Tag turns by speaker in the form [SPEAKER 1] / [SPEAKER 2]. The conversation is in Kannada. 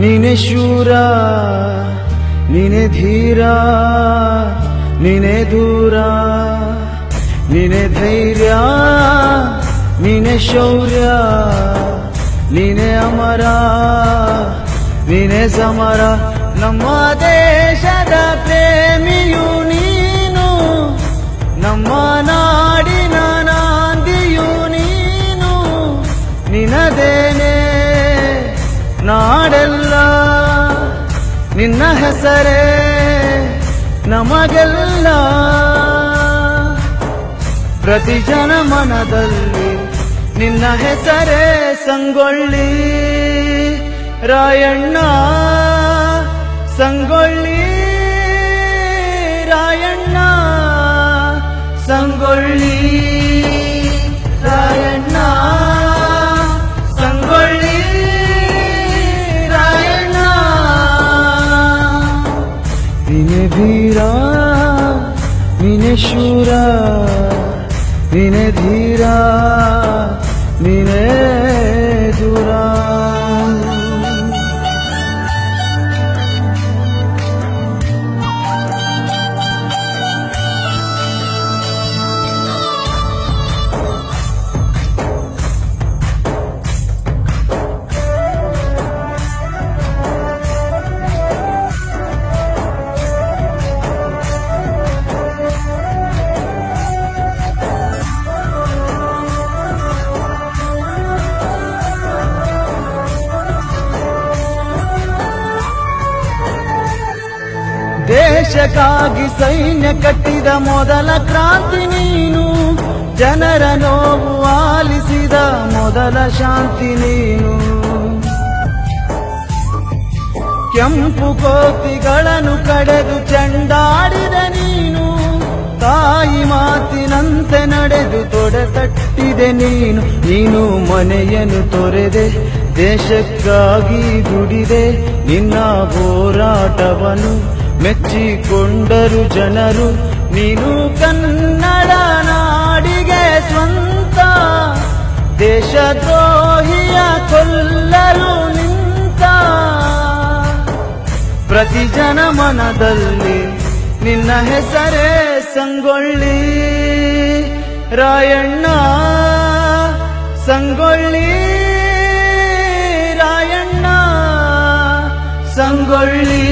[SPEAKER 1] ನೀನೆ ಶೂರ, ನೀನೆ ಧೀರ, ನೀನೆ ದೂರ, ನೀನೆ ಧೈರ್ಯ, ನೀನೆ ಶೌರ್ಯ, ನೀನೆ ಅಮರ, ನೀನೆ ಸಮರ. ನಮ್ಮ ದೇಶದ ಪ್ರೇಮಿಯು ನೀನು, ನಮ್ಮ ನಾಡಿನ ನಾಂದಿಯು ನೀನು. ನಿನ್ನದೇನೆ ನಾಡೆಲ್ಲ, ನಿನ್ನ ಹೆಸರೇ ನಮಗೆಲ್ಲ. ಪ್ರತಿ ಜನ ಮನದಲ್ಲಿ ನಿನ್ನ ಹೆಸರೇ ಸಂಗೊಳ್ಳಿ ರಾಯಣ್ಣ, ಸಂಗೊಳ್ಳಿ ರಾಯಣ್ಣ, ಸಂಗೊಳ್ಳಿ ರಾಯಣ್ಣ, ಸಂಗೊಳ್ಳಿ ರಾಯಣ್ಣ. ನೀನೆ ವೀರ, ನೀನೆ ಶೂರ, ನೀನೆ ಧೀರ, ನೀನೆ ದೂರ. ದೇಶಕ್ಕಾಗಿ ಸೈನ್ಯ ಕಟ್ಟಿದ ಮೊದಲ ಕ್ರಾಂತಿ ನೀನು, ಜನರ ನೋವು ಆಲಿಸಿದ ಮೊದಲ ಶಾಂತಿ ನೀನು. ಕೆಂಪು ಕೋತಿಗಳನ್ನು ಕಡೆದು ಚೆಂಡಾಡಿದ ನೀನು, ತಾಯಿ ಮಾತಿನಂತೆ ನಡೆದು ತೊಡೆ ತಟ್ಟಿದೆ ನೀನು. ನೀನು ಮನೆಯನ್ನು ತೊರೆದೆ, ದೇಶಕ್ಕಾಗಿ ದುಡಿದೆ, ನಿನ್ನ ಹೋರಾಟವನ್ನು ಮೆಚ್ಚಿಕೊಂಡರು ಜನರು. ನೀನು ಕನ್ನಡ ನಾಡಿಗೆ ಸ್ವಂತ, ದೇಶದ್ರೋಹಿಯ ಕೊಲ್ಲಲು ನಿಂತ. ಪ್ರತಿ ಜನ ಮನದಲ್ಲಿ ನಿನ್ನ ಹೆಸರೇ ಸಂಗೊಳ್ಳಿ ರಾಯಣ್ಣ, ಸಂಗೊಳ್ಳಿ ರಾಯಣ್ಣ, ಸಂಗೊಳ್ಳಿ